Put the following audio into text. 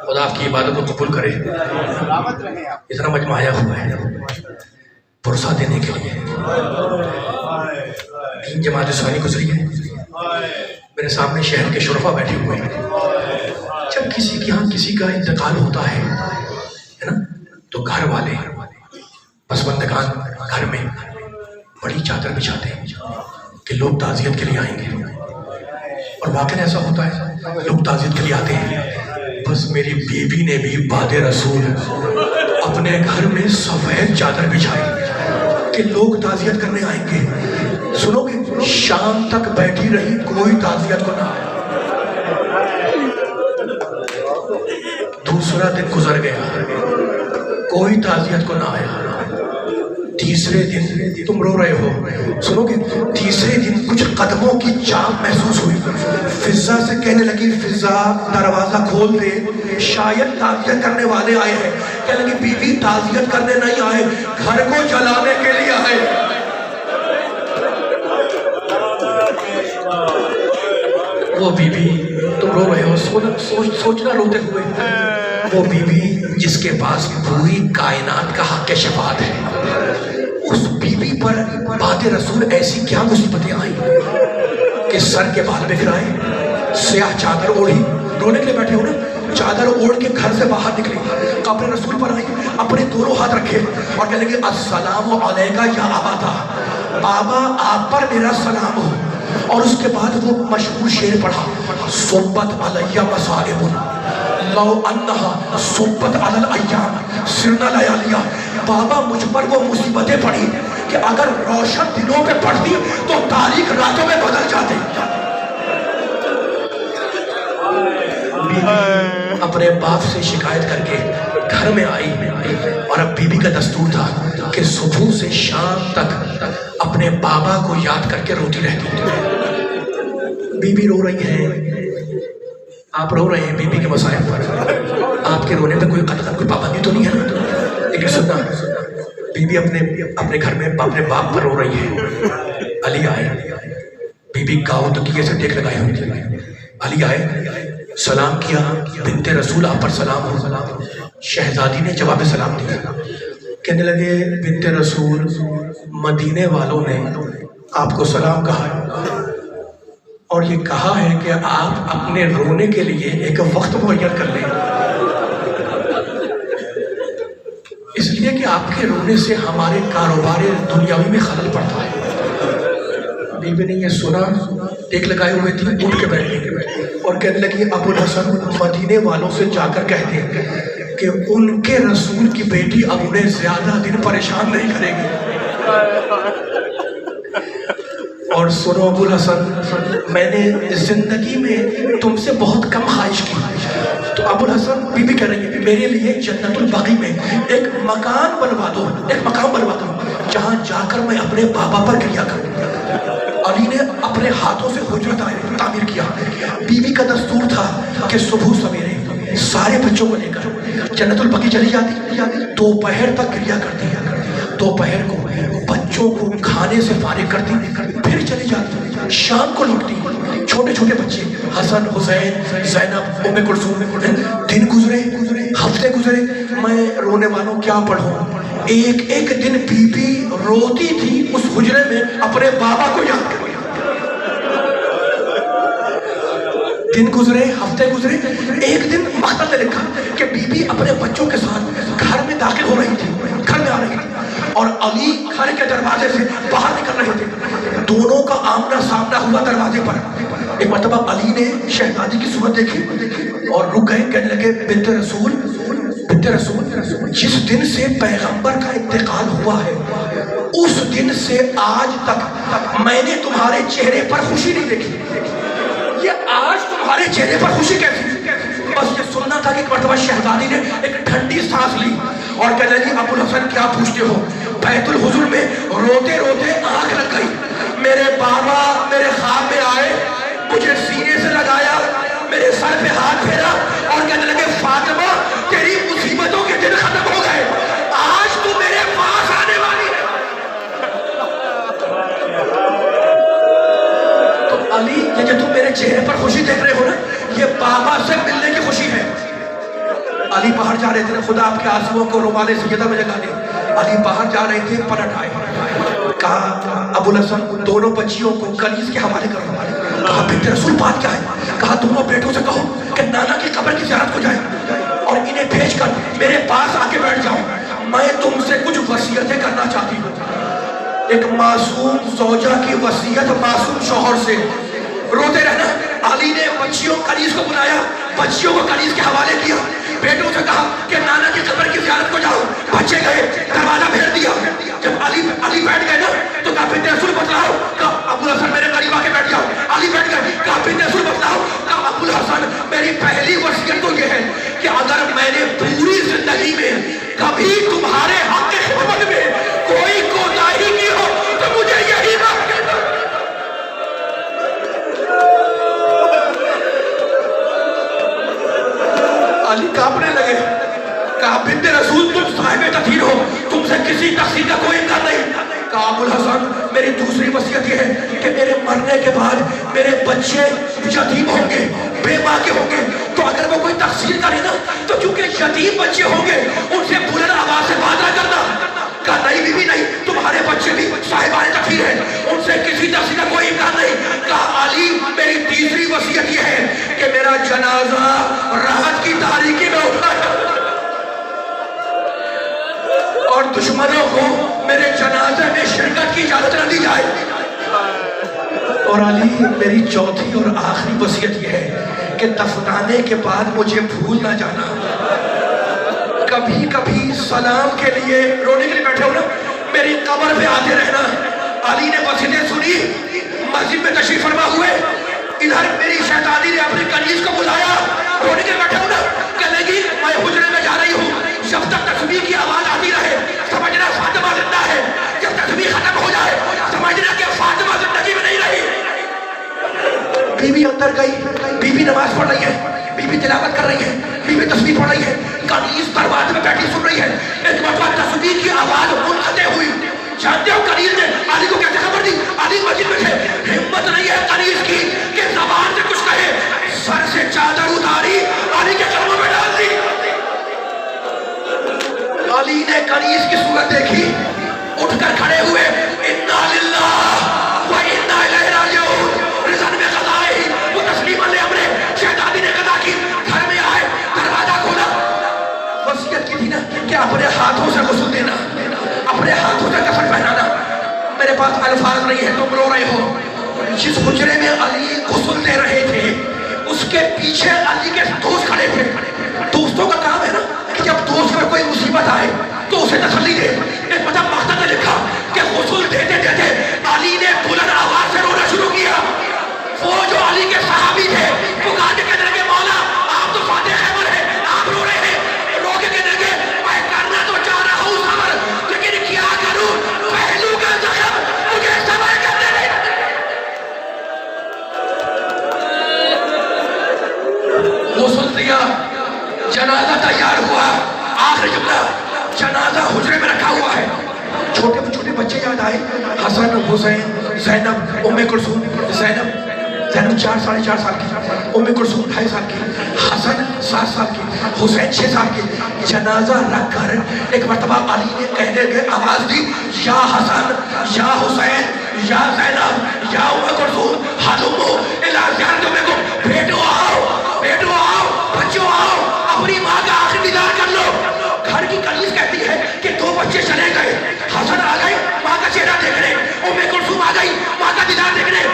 خدا آپ کی عبادت کو قبول کرے. اتنا مجمع آیا ہوا ہے پرسہ دینے کے لیے. 3 جماعت ثانی گزری ہے. میرے سامنے شہر کے شرفا بیٹھے ہوئے ہیں. جب کسی کے ہاں کسی کا انتقال ہوتا ہے نا تو گھر والے پسماندگان گھر میں بڑی چادر بچھاتے ہیں کہ لوگ تعزیت کے لیے آئیں گے. اور واقعی ایسا ہوتا ہے, لوگ تعزیت کے لیے آتے ہیں. بس میری بیوی نے بھی بعد رسول اپنے گھر میں سفید چادر بچھائی کہ لوگ تعزیت کرنے آئیں گے. سنو گے, شام تک بیٹھی رہی, کوئی تعزیت کو نہ آیا. دوسرا دن گزر گیا, کوئی تعزیت کو نہ آیا. تیسرے دن تم رو رہے ہو, سنو گے, تیسرے دن کچھ قدموں کی چاپ محسوس ہوئی. فضا سے کہنے لگی, فضا دروازہ کھول دے, شاید تعزیت کرنے والے آئے ہیں. کہنے لگی, بیوی تعزیت کرنے نہیں آئے, گھر کو جلانے کے لیے آئے. وہ بیوی, تم رو رہے ہو, سوچنا روتے ہوئے, وہ بیوی جس کے پاس پوری کائنات کا حق شفاعت ہے, اس بیوی پر بعد رسول ایسی کیا مصیبتیں آئیں کہ سر کے بال بکھرائے, سیاہ چادر اوڑھی, رونے کے لیے بیٹھے ہو نا, چادر اوڑھ کے گھر سے باہر نکلی, قبر رسول پر آئی, اپنے دونوں ہاتھ رکھے اور کہنے لگے, السلام علیکہ یا اباتا, بابا آپ پر میرا سلام ہو. اور اس کے بعد وہ مشہور شعر پڑھا, صبت علیہ مصائب لو انہا صبت علی الایام سرنا لیالیا. بابا مجھ پر وہ مصیبتیں پڑھی کہ اگر روشن دنوں پہ پڑھتی تو تاریخ راتوں میں بدل جاتے. اپنے باپ سے شکایت کر کے گھر میں آئی, اور اب بیوی کا دستور تھا کہ صبح سے شام تک اپنے بابا کو یاد کر کے روتی رہتی. بیوی رو رہی ہے, آپ رو رہے ہیں بیوی کے مسائل پر, آپ کے رونے پہ کوئی قطعاً کوئی پابندی تو نہیں ہے نا, لیکن سننا, بیوی اپنے گھر میں اپنے باپ پر رو رہی ہے. علی آئے, بیوی گاؤں تکیے سے ٹیک لگائی ہوئی تھی. علی آئے, سلام کیا, بنت رسول آپ پر سلام ہو. شہزادی نے جواب سلام دیا, کہنے لگے, بنت رسول مدینے والوں نے آپ کو سلام کہا ہے اور یہ کہا ہے کہ آپ اپنے رونے کے لیے ایک وقت معین کر لیں, اس لیے کہ آپ کے رونے سے ہمارے کاروبار دنیاوی میں خلل پڑتا ہے. بیوی نے یہ سنا, ٹیک لگائے ہوئے تھی, اٹھ کے بیٹھ گئی اور کہنے لگی, ابو الحسن مدینے والوں سے جا کر کہتے ہیں کہ ان کے رسول کی بیٹی اب انہیں زیادہ دن پریشان نہیں کرے گی. اور سنو ابو الحسن, میں نے زندگی میں تم سے بہت کم خواہش کی. تو ابو الحسن بی بی کہہ رہی ہے, میرے لیے جنت البقیع میں ایک مکان بنوا دو, ایک مقام بنوا دو جہاں جا کر میں اپنے بابا پر کریا کروں. علی نے اپنے ہاتھوں سے حجرت تعمیر کیا. بیوی کا دستور تھا کہ صبح سویرے سارے بچوں کو لے کر جنت البقیع چلی جاتی, دوپہر تک کریا کرتی. دوپہر کو بچوں کو کھانے سے فارغ کرتی, پھر چلی جاتی. شام کو لوٹتی, چھوٹے چھوٹے بچے حسن, حسین, زینب, ام کلثوم. دن گزرے, ہفتے گزرے, میں رونے والوں کیا پڑھوں. ایک ایک دن بیوی روتی تھی اس حجرے میں اپنے بابا کو یاد کر. دن گزرے, ہفتے گزرے, ایک دن مختل نے لکھا کہ بیوی اپنے بچوں کے ساتھ گھر میں داخل ہو رہی تھی, گھر میں آ رہی تھی, اور علی گھر کے دروازے سے باہر نکل رہے تھے. دونوں کا آمنا سامنا ہوا دروازے پر. ایک مرتبہ علی نے شہزادی کی صورت دیکھی اور رک گئے, کہنے لگے, بنت رسول, بنت رسول, جس دن سے پیغمبر کا انتقال ہوا ہے اس دن سے آج تک میں نے تمہارے چہرے پر خوشی نہیں دیکھی. یہ آج تمہارے چہرے پر خوشی کیسی؟ بس یہ سننا تھا کہ ایک مرتبہ شہزادی نے ایک ٹھنڈی سانس لی اور کہنے لگی, ابو الحسن کیا پوچھتے ہو. بیت الحضور میں روتے روتے آنکھ لگ گئی. میرے بابا میرے خواب میں آئے, مجھے سینے سے لگایا, میرے سر پہ ہاتھ پھیرا اور کہنے لگے, فاطمہ تیری مصیبتوں کے دن ختم ہو گئے, آج تو میرے پاس آنے والی ہے. تو علی, یہ جو تم میرے چہرے پر خوشی دیکھ رہے ہو نا, یہ بابا سے ملنے کی خوشی ہے. علی باہر جا رہے تھے، خدا آپ کے آنسوؤں کو رومال سیدہ میں جگا دے. علی باہر جا رہے تھے، پلٹ آئے، کہا ابو الحسن دونوں بچیوں کو کنیز کے حوالے کرو. کہا بنت رسول بات کیا ہے؟ کہا دونوں بیٹوں سے کہو کہ نانا کی قبر کی زیارت کو جائیں اور انہیں بھیج کر میرے پاس آ کے بیٹھ جاؤ. میں تم سے کچھ وصیتیں کرنا چاہتی ہوں. ایک معصوم زوجہ کی وصیت معصوم شوہر سے. روتے رہنا. علی نے بچیوں کنیز کو بلایا، بچیوں کو کنیز کے حوالے کیا، بیٹوں سے کہا کہ نانا کی قبر کی زیارت کو جاؤ. بچے گئے، دروازہ پھیر دیا. جب علی بیٹھ گئے نا تو کہا بنت رسول بتلاؤ. کہا ابو الحسن میرے قریب آ کے بیٹھ جاؤ. علی بیٹھ گئے، کہا بنت رسول بتلاؤ. کہا ابو الحسن میری پہلی وصیت تو یہ ہے کہ اگر میں نے پوری زندگی میں کبھی تمہارے حق کی خدمت میں کوئی کوتاہی کی ہو تو مجھے یہی معاف کرنا. علی کانپنے لگے. کہا بنت رسول تم صاحب تطہیر ہو، تم سے کسی تقصیر کا کوئی امکان نہیں. کہا ابو الحسن میری دوسری وصیت یہ ہے کہ میرے مرنے کے بعد میرے بچے یتیم ہوں گے، بے ماں کے ہوں گے، تو اگر وہ کوئی تقصیر کرے نا تو چونکہ یتیم بچے ہوں گے ان سے بلند آواز سے بات نہ کرنا. کہا نہیں بیوی نہیں، تمہارے بچے بھی صاحبان تطہیر ہیں، ان سے کسی تقصیر کا کوئی امکان نہیں. کہا علی میری تیسری وصیت یہ ہے کہ میرا جنازہ راحت کی تاریکی میں اٹھایا اور دشمنوں کو میرے جنازے میں شرکت کی اجازت نہ دی جائے. اور علی میری چوتھی اور آخری وصیت یہ ہے کہ دفنانے کے بعد مجھے بھول نہ جانا. کبھی کبھی سلام کے لیے رونے کے لیے بیٹھے ہو نا، میری قبر پہ آتے رہنا. علی نے وصیتیں سنی، مسجد میں تشریف فرما ہوئے. ادھر میری شیطانی نے اپنی کنیز کو بلایا، رونے کے لیے بیٹھے ہو نا، کہنے لگی میں حجرے میں جا رہی ہوں، جب تک تسبیح کی آواز آتی رہے سمجھنا فاطمہ زندہ ہے، جب تسبیح ختم ہو جائے سمجھنا کہ فاطمہ زندگی میں نہیں رہی. بی بی اندر گئی، بی بی نماز پڑھ رہی ہے، بی بی تلاوت کر رہی ہے، بی بی تسبیح پڑھ رہی ہے، کنیز دروازے میں بیٹھی سن رہی ہے. ایک مرتبہ تسبیح کی آواز منقطع ہوئی. جانتے ہو کنیز نے علی کو کیسے خبر دی؟ علی مسجد میں تھے، ہمت نہیں ہے کنیز کی کہ زبان سے کچھ کہے، سر سے چادر اتاری علی کے قدموں میں ڈال دی. علی نے کنیز کی صورت دیکھی، اٹھ کر کھڑے ہوئے، انا للہ و انا الیہ راجعون، رضا میں قضا ہے وہ تسلیم لامرہ. شہزادی نے قضا کی، گھر میں آئے، دروازہ کھولا. وصیت کی تھی نا کہ اپنے ہاتھوں سے غسل دینا، اپنے ہاتھوں سے کفن پہنانا. میرے پاس الفاظ نہیں ہے، تم رو رہے ہو. جس حجرے میں علی غسل دے رہے تھے اس کے پیچھے علی کے دوست کھڑے تھے. دوستوں کا کام ہے نا کہ جب دوست پر کوئی مصیبت آئے تو اسے تسلی دے. ایک مطلب مقتل نے لکھا کہ غسل دیتے دیتے علی نے بلند آواز سے رونا شروع کیا. وہ جو علی کے صحابی تھے پکار کے کہنے لگے مولا آپ تو فاتح خیبر ہیں، آپ رو رہے ہیں. رو کے کہنے لگے میں کرنا تو چاہ رہا ہوں صبر، لیکن کیا کروں، پہلو کا زخم مجھے صبر کرنے نہیں. غسل دیا، جنازہ تیار ہوا. آخری جملہ، جنازہ حجرے میں رکھا ہوا ہے. چھوٹے چھوٹے بچے یاد آئے، حسن، حسین، زینب، ام کلثوم. زینب 4 ساڑھے 4 سال کی، ام کلثوم 2.5 سال کی، حسن 7 سال کی، حسین 6 سال کی. جنازہ رکھ کر ایک مرتبہ علی نے کہنے کے آواز دی، یا حسن، یا حسین، یا زینب، یا ام کلثوم، ہلمو الی زیارتکم. بیٹو آؤ، بیٹو آؤ، بچوں آؤ، اپنی ماں کا آخری دیدار کر لو. گھر کی کنیز کہتی ہے کہ 2 بچے چلے گئے، حسن آ گئے ماں کا چہرہ دیکھنے، ام کلثوم آ گئی ماں کا دیدار دیکھنے.